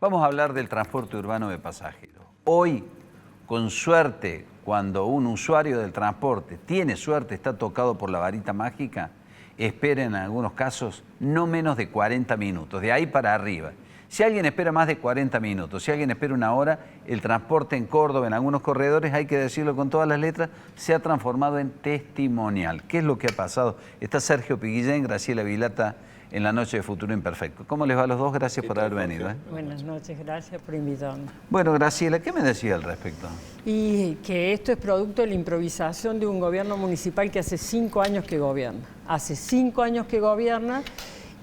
Vamos a hablar del transporte urbano de pasajeros. Hoy, con suerte, cuando un usuario del transporte tiene suerte, está tocado por la varita mágica, espera en algunos casos no menos de 40 minutos, de ahí para arriba. Si alguien espera más de 40 minutos, si alguien espera una hora, el transporte en Córdoba, en algunos corredores, hay que decirlo con todas las letras, se ha transformado en testimonial. ¿Qué es lo que ha pasado? Está Sergio Piguillén, Graciela Vilata en la noche de Futuro Imperfecto. ¿Cómo les va a los dos? Gracias por haber venido. Buenas noches, gracias por invitarme. Bueno, Graciela, ¿qué me decía al respecto? Y que esto es producto de la improvisación de un gobierno municipal que hace 5 años que gobierna. Hace 5 años que gobierna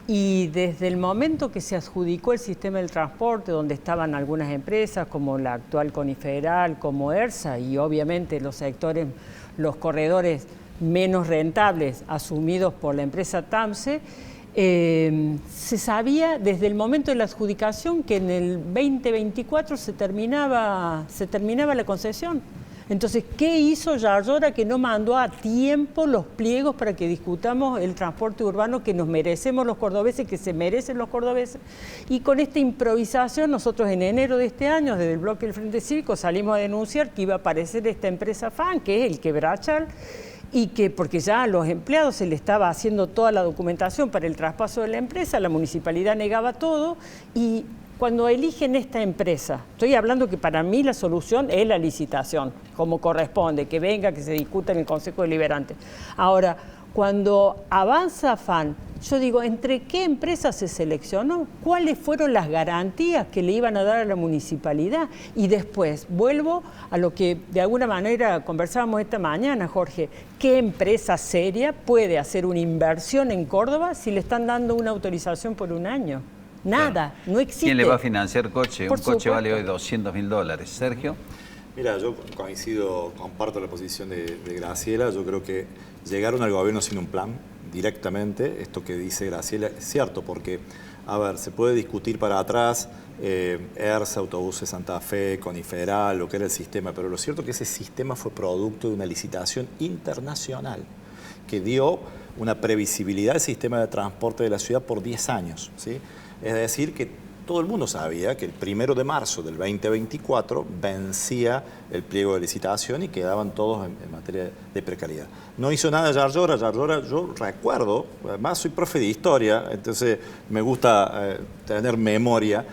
y desde el momento que se adjudicó el sistema del transporte, donde estaban algunas empresas como la actual Confederal, como ERSA y obviamente los sectores, los corredores menos rentables asumidos por la empresa TAMSE, se sabía desde el momento de la adjudicación que en el 2024 se terminaba la concesión. Entonces, ¿qué hizo Yarlora que no mandó a tiempo los pliegos para que discutamos el transporte urbano que nos merecemos los cordobeses, que se merecen los cordobeses? Y con esta improvisación, nosotros en enero de este año, desde el bloque del Frente Cívico, salimos a denunciar que iba a aparecer esta empresa FAN, que es el Quebrachal, y que porque ya a los empleados se le estaba haciendo toda la documentación para el traspaso de la empresa, la municipalidad negaba todo y cuando eligen esta empresa, estoy hablando que para mí la solución es la licitación, como corresponde, que venga, que se discuta en el Consejo Deliberante. Ahora, cuando avanza FAN, yo digo, ¿entre qué empresas se seleccionó? ¿Cuáles fueron las garantías que le iban a dar a la municipalidad? Y después, vuelvo a lo que de alguna manera conversábamos esta mañana, Jorge. ¿Qué empresa seria puede hacer una inversión en Córdoba si le están dando una autorización por un año? Nada, claro. No existe. ¿Quién le va a financiar coche? Por un coche supuesto. vale hoy $200.000. Sergio. Mira, yo comparto la posición de Graciela. Yo creo que llegaron al gobierno sin un plan directamente. Esto que dice Graciela es cierto, porque, a ver, se puede discutir para atrás, ERSA, Autobuses Santa Fe, Confederal, lo que era el sistema, pero lo cierto es que ese sistema fue producto de una licitación internacional que dio una previsibilidad al sistema de transporte de la ciudad por 10 años, ¿sí? Es decir, que todo el mundo sabía que el 1 de marzo del 2024 vencía el pliego de licitación y quedaban todos en materia de precariedad. No hizo nada Yarlora. Yo recuerdo, además soy profe de historia, entonces me gusta tener memoria.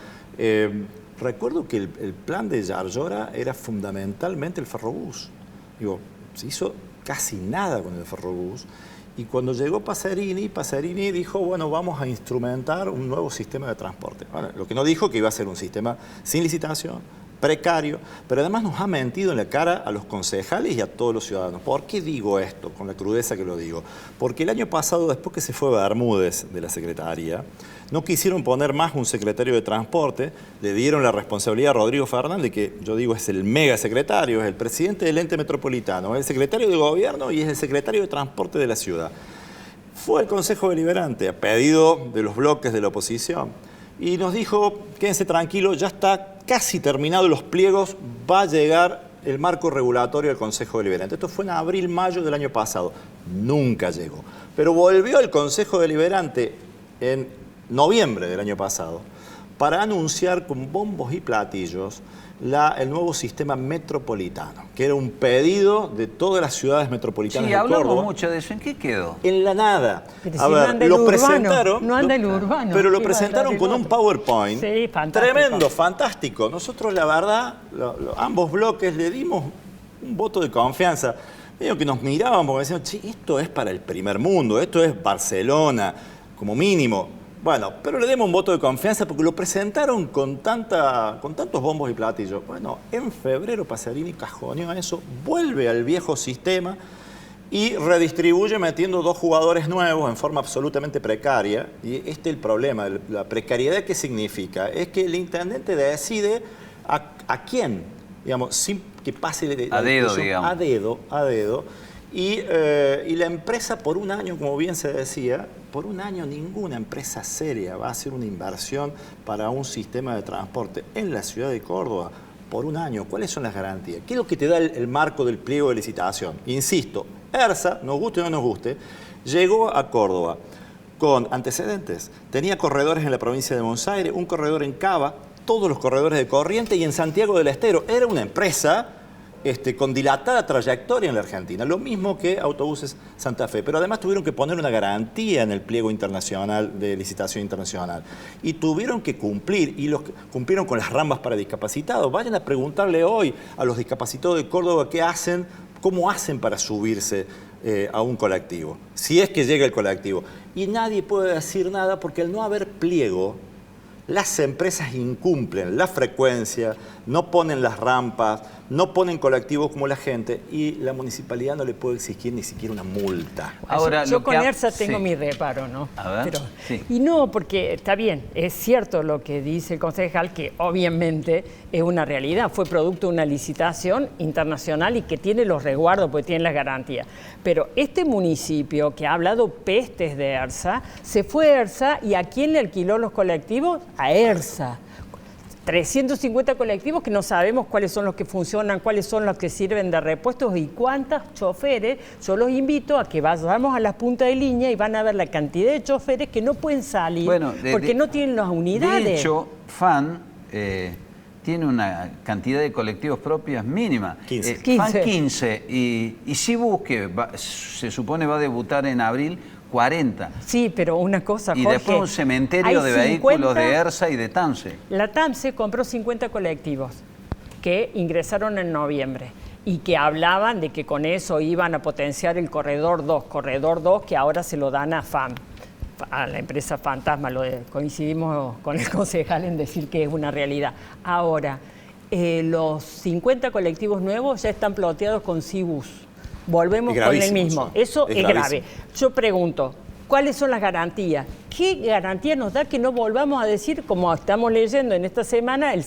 Recuerdo que el plan de Yarlora era fundamentalmente el ferrobús. Digo, se hizo casi nada con el ferrobús. Y cuando llegó Pacerini dijo, bueno, vamos a instrumentar un nuevo sistema de transporte. Bueno, lo que no dijo que iba a ser un sistema sin licitación, precario, pero además nos ha mentido en la cara a los concejales y a todos los ciudadanos. ¿Por qué digo esto? Con la crudeza que lo digo. Porque el año pasado, después que se fue Bermúdez de la Secretaría, no quisieron poner más un secretario de transporte, le dieron la responsabilidad a Rodrigo Fernández, que yo digo es el mega secretario, es el presidente del ente metropolitano, es el secretario de gobierno y es el secretario de transporte de la ciudad. Fue al Consejo Deliberante a pedido de los bloques de la oposición y nos dijo, quédense tranquilos, ya está casi terminado los pliegos, va a llegar el marco regulatorio del Consejo Deliberante. Esto fue en abril, mayo del año pasado. Nunca llegó. Pero volvió al Consejo Deliberante en noviembre del año pasado para anunciar con bombos y platillos el nuevo sistema metropolitano, que era un pedido de todas las ciudades metropolitanas de Córdoba. Sí, hablamos mucho de eso. ¿En qué quedó? En la nada. Pero a ver, lo presentaron, no anda el urbano. Pero lo presentaron con un PowerPoint. Sí, fantástico. Tremendo, fantástico. Nosotros, la verdad, ambos bloques le dimos un voto de confianza. Medio que nos mirábamos porque decían, che, esto es para el primer mundo, esto es Barcelona, como mínimo. Bueno, pero le demos un voto de confianza porque lo presentaron con tantos bombos y platillos. Bueno, en febrero Pacerini cajoneó eso, vuelve al viejo sistema y redistribuye metiendo 2 jugadores nuevos en forma absolutamente precaria. Y este es el problema, la precariedad. ¿Qué significa? Es que el intendente decide a quién, digamos, sin que pase a dedo, digamos. A dedo. Y la empresa por un año, como bien se decía, por un año ninguna empresa seria va a hacer una inversión para un sistema de transporte en la ciudad de Córdoba por un año. ¿Cuáles son las garantías? ¿Qué es lo que te da el marco del pliego de licitación? Insisto, ERSA, nos guste o no nos guste, llegó a Córdoba con antecedentes. Tenía corredores en la provincia de Buenos Aires, un corredor en Cava, todos los corredores de Corrientes y en Santiago del Estero. Era una empresa con dilatada trayectoria en la Argentina, lo mismo que Autobuses Santa Fe, pero además tuvieron que poner una garantía en el pliego internacional de licitación internacional y tuvieron que cumplir, y cumplieron con las rampas para discapacitados. Vayan a preguntarle hoy a los discapacitados de Córdoba qué hacen, cómo hacen para subirse a un colectivo, si es que llega el colectivo. Y nadie puede decir nada porque al no haber pliego, las empresas incumplen la frecuencia, no ponen las rampas, no ponen colectivos como la gente y la municipalidad no le puede exigir ni siquiera una multa. Ahora, yo con ERSA tengo mi reparo, ¿no? A ver, pero, sí. Y no, porque está bien, es cierto lo que dice el concejal, que obviamente es una realidad, fue producto de una licitación internacional y que tiene los resguardos, porque tiene las garantías. Pero este municipio que ha hablado pestes de ERSA, se fue a ERSA y ¿a quién le alquiló los colectivos? A ERSA. 350 colectivos que no sabemos cuáles son los que funcionan, cuáles son los que sirven de repuestos y cuántos choferes. Yo los invito a que vayamos a las puntas de línea y van a ver la cantidad de choferes que no pueden salir porque no tienen las unidades. De hecho, FAN tiene una cantidad de colectivos propias mínima. 15. FAN 15 y Cibus, que se supone va a debutar en abril, 40. Sí, pero una cosa, Jorge, y después un cementerio de vehículos de ERSA y de TAMSE. La TAMSE compró 50 colectivos que ingresaron en noviembre y que hablaban de que con eso iban a potenciar el Corredor 2, que ahora se lo dan a FAM, a la empresa fantasma. Coincidimos con el concejal en decir que es una realidad. Ahora, los 50 colectivos nuevos ya están ploteados con Cibus. Volvemos con el mismo. Eso es grave. Yo pregunto, ¿cuáles son las garantías? ¿Qué garantía nos da que no volvamos a decir, como estamos leyendo en esta semana, el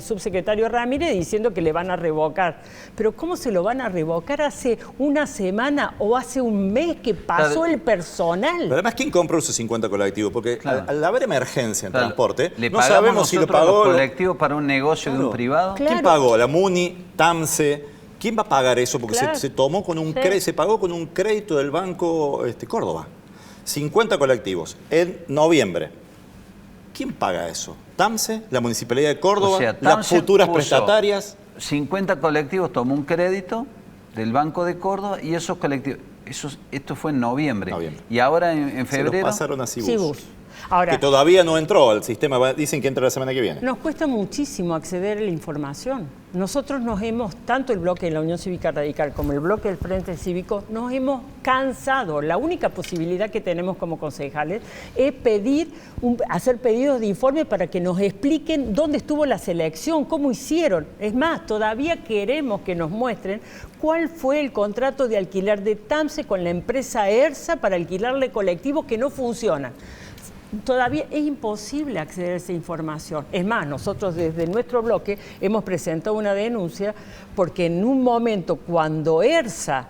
subsecretario Ramírez diciendo que le van a revocar? Pero ¿cómo se lo van a revocar hace una semana o hace un mes que pasó el personal? Pero además, ¿quién compró esos 50 colectivos? Porque al haber emergencia en transporte, no sabemos si lo pagó los colectivos para un negocio de un privado. ¿Quién pagó? ¿La Muni? ¿TAMSE? ¿Quién va a pagar eso? Porque se tomó con un se pagó con un crédito del Banco Córdoba. 50 colectivos en noviembre. ¿Quién paga eso? ¿TAMSE? ¿La Municipalidad de Córdoba? O sea, ¿las futuras prestatarias? 50 colectivos tomó un crédito del Banco de Córdoba y esos colectivos... Esto fue en noviembre. Y ahora en febrero... Se los pasaron a Cibus. Cibus. Ahora, que todavía no entró al sistema, dicen que entra la semana que viene. Nos cuesta muchísimo acceder a la información. Nosotros tanto el bloque de la Unión Cívica Radical como el bloque del Frente Cívico, nos hemos cansado. La única posibilidad que tenemos como concejales es hacer pedidos de informe para que nos expliquen dónde estuvo la selección, cómo hicieron. Es más, todavía queremos que nos muestren cuál fue el contrato de alquiler de TAMSE con la empresa ERSA para alquilarle colectivos que no funcionan. Todavía es imposible acceder a esa información. Es más, nosotros desde nuestro bloque hemos presentado una denuncia porque en un momento cuando ERSA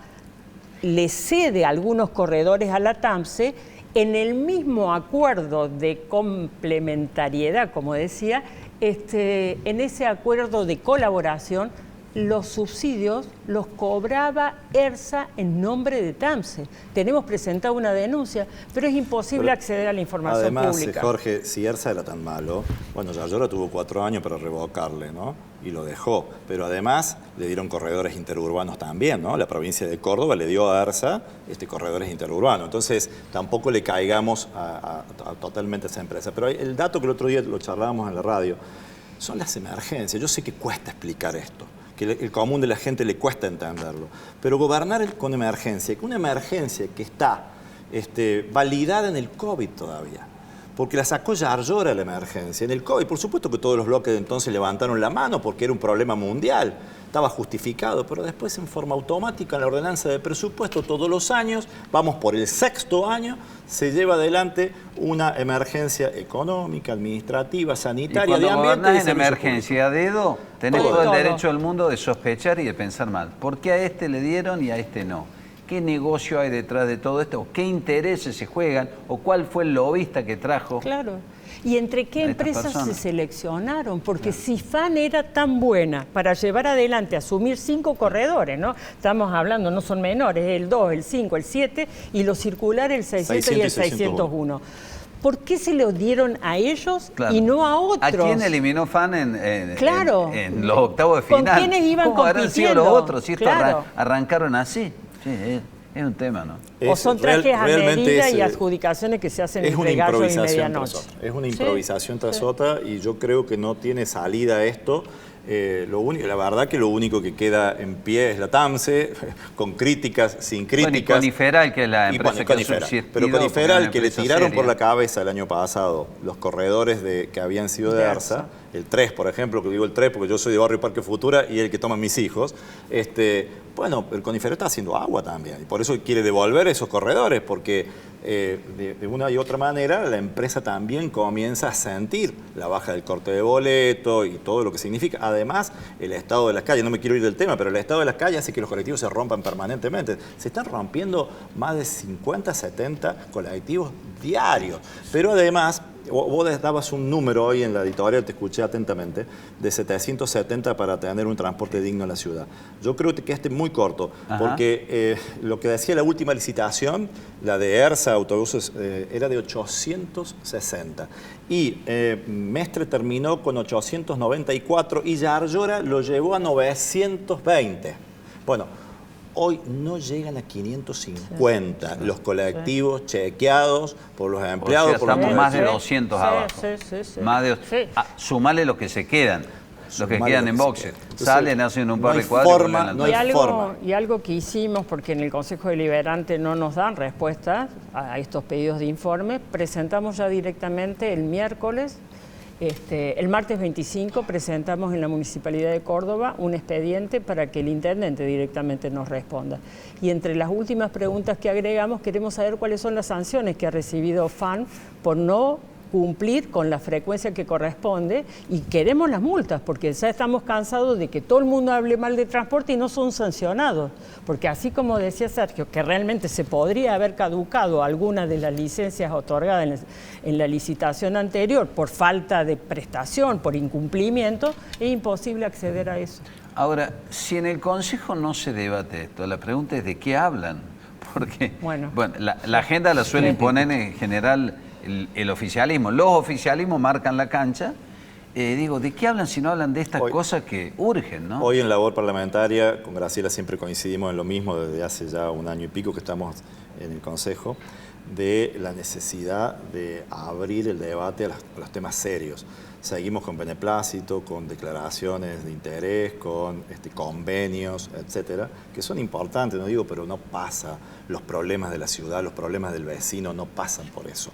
le cede algunos corredores a la TAMSE, en el mismo acuerdo de complementariedad, como decía, en ese acuerdo de colaboración, los subsidios los cobraba ERSA en nombre de TAMSE. Tenemos presentado una denuncia, pero es imposible acceder a la información pública. Además, Jorge, si ERSA era tan malo, bueno, Yayora tuvo 4 años para revocarle, ¿no? Y lo dejó. Pero además le dieron corredores interurbanos también, ¿no? La provincia de Córdoba le dio a ERSA corredores interurbanos. Entonces, tampoco le caigamos totalmente a esa empresa. Pero el dato que el otro día lo charlábamos en la radio, son las emergencias. Yo sé que cuesta explicar esto, que el común de la gente le cuesta entenderlo, pero gobernar con emergencia, que una emergencia que está validada en el COVID todavía, porque la sacó Yayora la emergencia. En el COVID, por supuesto que todos los bloques de entonces levantaron la mano porque era un problema mundial, estaba justificado, pero después en forma automática en la ordenanza de presupuesto todos los años, vamos por el 6º año, se lleva adelante una emergencia económica, administrativa, sanitaria, de ambiente. Cuando gobernás en emergencia a dedo, tenés todo el derecho del mundo de sospechar y de pensar mal. ¿Por qué a este le dieron y a este no? ¿Qué negocio hay detrás de todo esto? ¿Qué intereses se juegan? ¿O cuál fue el lobista que trajo? Claro. ¿Y entre qué empresas se seleccionaron? Porque si FAN era tan buena para llevar adelante, asumir 5 corredores, ¿no? Estamos hablando, no son menores, el 2, el 5, el 7 y los circulares, el 600 y el 601. ¿por qué se lo dieron a ellos Claro. y no a otros? ¿A quién eliminó FAN Claro. en los octavos de final? ¿Con quiénes iban ¿Cómo habrán sido compitiendo? los otros? Si esto Claro. arrancaron así. Sí, es un tema, ¿no? O son trajes a medida y es adjudicaciones que se hacen una entre gallo y improvisación medianoche. tras otra. Es una improvisación tras otra y yo creo que no tiene salida esto. La verdad que lo único que queda en pie es la TAMSE, con críticas, sin críticas. Bueno, y Coniferal, que es la empresa que ha Coniferal. subsistido, Pero porque Coniferal, es que una le empresa tiraron seria. por la cabeza el año pasado los corredores que habían sido de ARSA, el 3, por ejemplo, que digo el 3 porque yo soy de Barrio Parque Futura y el que toman mis hijos, bueno, el Coniferal está haciendo agua también y por eso quiere devolver esos corredores, porque de una y otra manera la empresa también comienza a sentir la baja del corte de boleto y todo lo que significa. Además, el estado de las calles, no me quiero ir del tema, pero el estado de las calles hace que los colectivos se rompan permanentemente. Se están rompiendo más de 50, 70 colectivos diarios. Pero además, vos dabas un número hoy en la editorial, te escuché atentamente, de 770 para tener un transporte digno en la ciudad. Yo creo que este es muy corto, porque lo que decía la última licitación, la de ERSA Autobuses, era de 860. Y Mestre terminó con 894 y Yarlora lo llevó a 920. Bueno, hoy no llegan a 550 los colectivos chequeados por los empleados. O sea, por los estamos más de trabajadores. 200 abajo. Más de, sumale los que se quedan. Los que quedan en boxes. Salen, hacen un par de cuadros. Y algo que hicimos, porque en el Consejo Deliberante no nos dan respuestas a estos pedidos de informe, presentamos ya directamente el miércoles. El martes 25 presentamos en la Municipalidad de Córdoba un expediente para que el intendente directamente nos responda. Y entre las últimas preguntas que agregamos, queremos saber cuáles son las sanciones que ha recibido FAN por no cumplir con la frecuencia que corresponde, y queremos las multas, porque ya estamos cansados de que todo el mundo hable mal de transporte y no son sancionados. Porque así como decía Sergio, que realmente se podría haber caducado alguna de las licencias otorgadas en la licitación anterior por falta de prestación, por incumplimiento, es imposible acceder a eso. Ahora, si en el Consejo no se debate esto, la pregunta es de qué hablan. Porque la agenda la suele imponer en general el oficialismo. Los oficialismos marcan la cancha. Digo, ¿de qué hablan si no hablan de estas cosas que urgen, ¿no? Hoy en labor parlamentaria, con Graciela siempre coincidimos en lo mismo desde hace ya un año y pico que estamos en el Consejo, de la necesidad de abrir el debate a los temas serios. Seguimos con beneplácito, con declaraciones de interés, con convenios, etcétera, que son importantes, no digo, pero no pasa. Los problemas de la ciudad, los problemas del vecino no pasan por eso.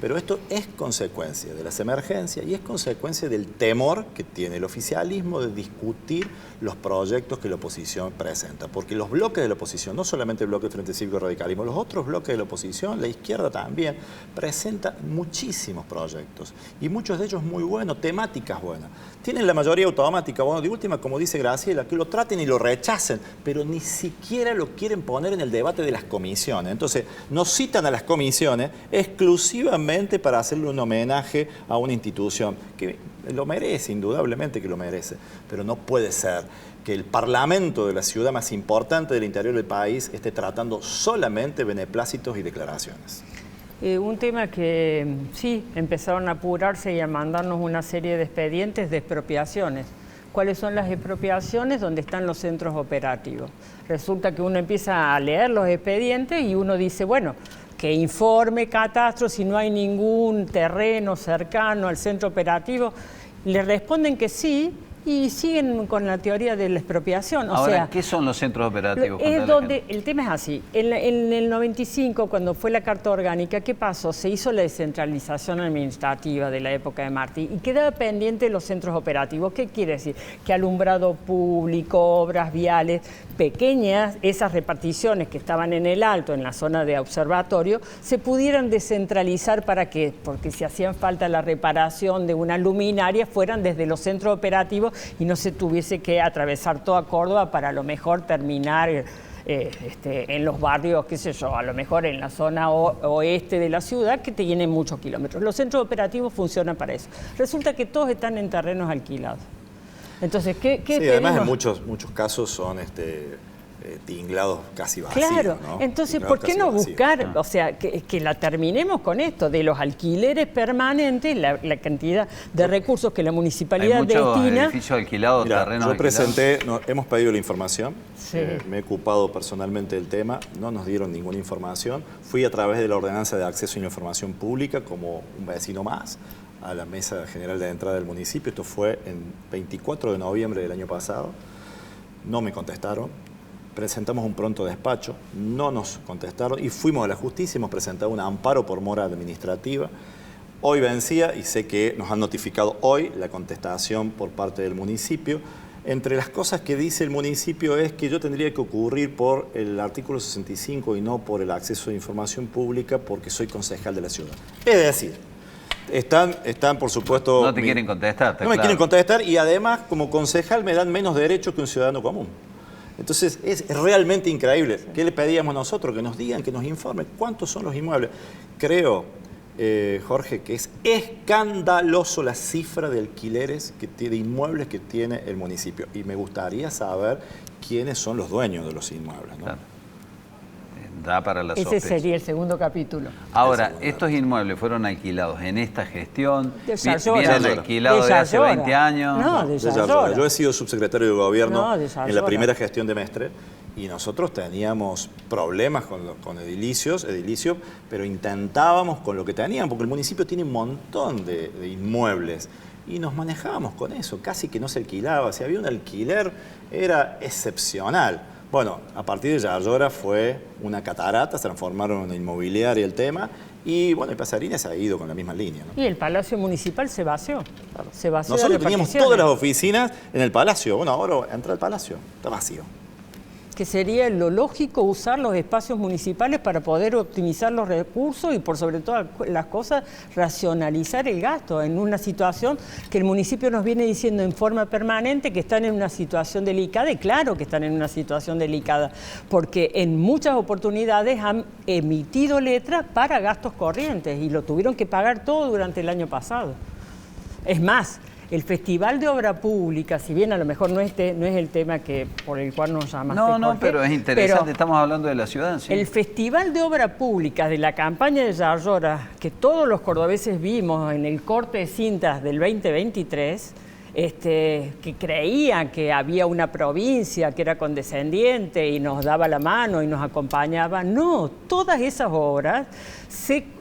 Pero esto es consecuencia de las emergencias y es consecuencia del temor que tiene el oficialismo de discutir los proyectos que la oposición presenta. Porque los bloques de la oposición, no solamente el bloque Frente Cívico Radicalismo, los otros bloques de la oposición, la izquierda también, presenta muchísimos proyectos. Y muchos de ellos muy buenos, temáticas buenas. Tienen la mayoría automática, bueno, de última, como dice Graciela, que lo traten y lo rechacen, pero ni siquiera lo quieren poner en el debate de las comisiones. Entonces, nos citan a las comisiones exclusivamente para hacerle un homenaje a una institución que lo merece, indudablemente que lo merece, pero no puede ser que el Parlamento de la ciudad más importante del interior del país esté tratando solamente beneplácitos y declaraciones. Un tema que sí empezaron a apurarse y a mandarnos una serie de expedientes de expropiaciones. ¿Cuáles son las expropiaciones? Donde están los centros operativos. Resulta que uno empieza a leer los expedientes y uno dice, bueno, que informe catastro si no hay ningún terreno cercano al centro operativo. Le responden que sí y siguen con la teoría de la expropiación. Ahora, ¿qué son los centros operativos? El tema es así. En el 95, cuando fue la Carta Orgánica, ¿qué pasó? Se hizo la descentralización administrativa de la época de Martí y quedaba pendiente los centros operativos. ¿Qué quiere decir? Que alumbrado público, obras viales, pequeñas, esas reparticiones que estaban en el Alto, en la zona de observatorio, se pudieran descentralizar para que, porque si hacían falta la reparación de una luminaria, fueran desde los centros operativos y no se tuviese que atravesar toda Córdoba para a lo mejor terminar en los barrios, qué sé yo, a lo mejor en la zona oeste de la ciudad, que tienen muchos kilómetros. Los centros operativos funcionan para eso. Resulta que todos están en terrenos alquilados. Entonces, ¿qué sí, además en muchos casos son tinglados casi vacíos. Claro, ¿no? entonces, Tinglados ¿por qué casi no vacíos. buscar, o sea, que la terminemos con esto, de los alquileres permanentes, la cantidad de recursos que la Hay municipalidad muchos destina? edificios alquilados, Mira, terrenos yo alquilados. presenté, hemos pedido la información, Sí. me he ocupado personalmente del tema, no nos dieron ninguna información. Fui a través de la ordenanza de acceso a la información pública como un vecino más a la mesa general de entrada del municipio. Esto fue en 24 de noviembre del año pasado. No me contestaron. Presentamos un pronto despacho, no nos contestaron y fuimos a la justicia, hemos presentado un amparo por mora administrativa. Hoy vencía y sé que nos han notificado hoy la contestación por parte del municipio. Entre las cosas que dice el municipio es que yo tendría que ocurrir por el artículo 65 y no por el acceso a información pública porque soy concejal de la ciudad. Es decir, están por supuesto... No te quieren contestar. No me quieren contestar y además como concejal me dan menos derechos que un ciudadano común. Entonces es realmente increíble. ¿Qué le pedíamos nosotros? Que nos digan, que nos informen cuántos son los inmuebles. Creo, Jorge, que es escandaloso la cifra de alquileres, de inmuebles que tiene el municipio. Y me gustaría saber quiénes son los dueños de los inmuebles, ¿no? Claro. Da para la Ese sospecha. sería el segundo capítulo. Ahora, estos inmuebles fueron alquilados en esta gestión, De Yayora. vienen Yayora. alquilados de hace Yayora. 20 años. No, de De Yayora. Yayora. Yo he sido subsecretario de gobierno No, de en la Yayora. primera gestión de Mestre y nosotros teníamos problemas con edilicios, pero intentábamos con lo que tenían, porque el municipio tiene un montón de inmuebles y nos manejábamos con eso, casi que no se alquilaba. Si había un alquiler era excepcional. Bueno, a partir de Yayora fue una catarata, se transformaron en inmobiliaria el tema y bueno, el Pasadena se ha ido con la misma línea, ¿no? Y el Palacio Municipal se vació. Se vació Nosotros de teníamos reparticiones. todas las oficinas en el Palacio. Bueno, ahora entra al Palacio, está vacío. Que sería lo lógico usar los espacios municipales para poder optimizar los recursos y por sobre todas las cosas racionalizar el gasto en una situación que el municipio nos viene diciendo en forma permanente que están en una situación delicada y claro que están en una situación delicada porque en muchas oportunidades han emitido letras para gastos corrientes y lo tuvieron que pagar todo durante el año pasado. Es más, el Festival de Obra Pública, si bien a lo mejor no es el tema por el cual nos llamaste, No, Jorge, pero es interesante, pero estamos hablando de la ciudad. ¿Sí? el Festival de Obra Pública de la campaña de Yayora, que todos los cordobeses vimos en el corte de cintas del 2023, que creían que había una provincia que era condescendiente y nos daba la mano y nos acompañaba. No, todas esas obras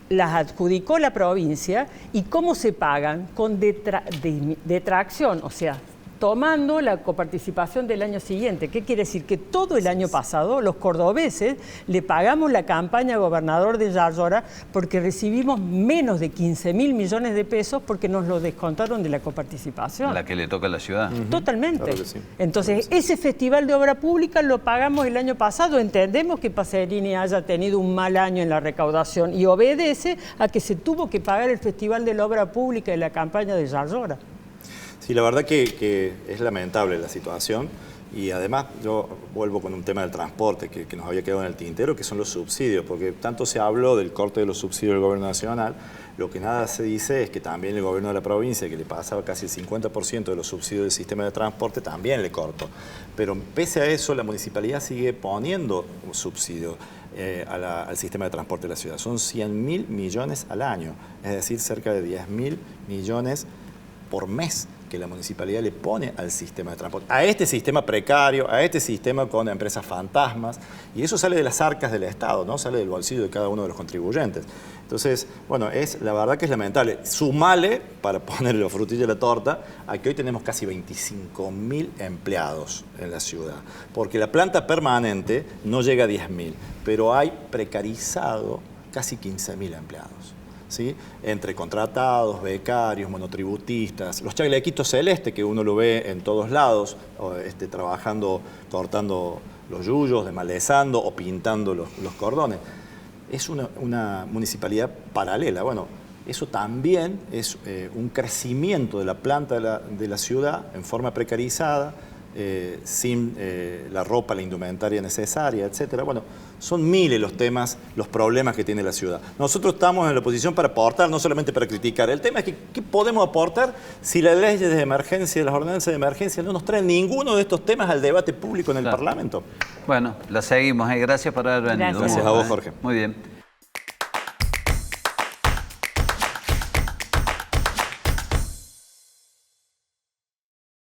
las adjudicó la provincia y ¿cómo se pagan? Con detracción, o sea, tomando la coparticipación del año siguiente. ¿Qué quiere decir? Que todo el año pasado los cordobeses le pagamos la campaña a gobernador de Yayora porque recibimos menos de 15.000 millones de pesos porque nos lo descontaron de la coparticipación. La que le toca a la ciudad. Totalmente. Claro que sí. Entonces, ese Festival de Obra Pública lo pagamos el año pasado. Entendemos que Pasadena haya tenido un mal año en la recaudación y obedece a que se tuvo que pagar el Festival de la Obra Pública de la campaña de Yayora. Sí, la verdad que es lamentable la situación y además yo vuelvo con un tema del transporte que nos había quedado en el tintero, que son los subsidios, porque tanto se habló del corte de los subsidios del gobierno nacional, lo que nada se dice es que también el gobierno de la provincia, que le pasaba casi el 50% de los subsidios del sistema de transporte, también le cortó. Pero pese a eso, la municipalidad sigue poniendo un subsidio al sistema de transporte de la ciudad. Son 100.000 millones al año, es decir, cerca de 10.000 millones por mes que la municipalidad le pone al sistema de transporte, a este sistema precario, a este sistema con empresas fantasmas, y eso sale de las arcas del Estado, ¿no? Sale del bolsillo de cada uno de los contribuyentes. Entonces, bueno, la verdad que es lamentable. Sumale, para ponerle los frutillos a la torta, a que hoy tenemos casi 25.000 empleados en la ciudad, porque la planta permanente no llega a 10.000, pero hay precarizado casi 15.000 empleados. ¿Sí? Entre contratados, becarios, monotributistas, los chalequitos celestes que uno lo ve en todos lados, trabajando, cortando los yuyos, desmalezando o pintando los cordones. Es una municipalidad paralela. Bueno, eso también es un crecimiento de la planta de la ciudad en forma precarizada, sin la ropa, la indumentaria necesaria, etcétera. Bueno, son miles los temas, los problemas que tiene la ciudad. Nosotros estamos en la oposición para aportar, no solamente para criticar. El tema es que, ¿qué podemos aportar si las leyes de emergencia, las ordenanzas de emergencia no nos traen ninguno de estos temas al debate público en el Parlamento? Bueno, la seguimos. Gracias por haber venido. Gracias a vos, Jorge. Muy bien.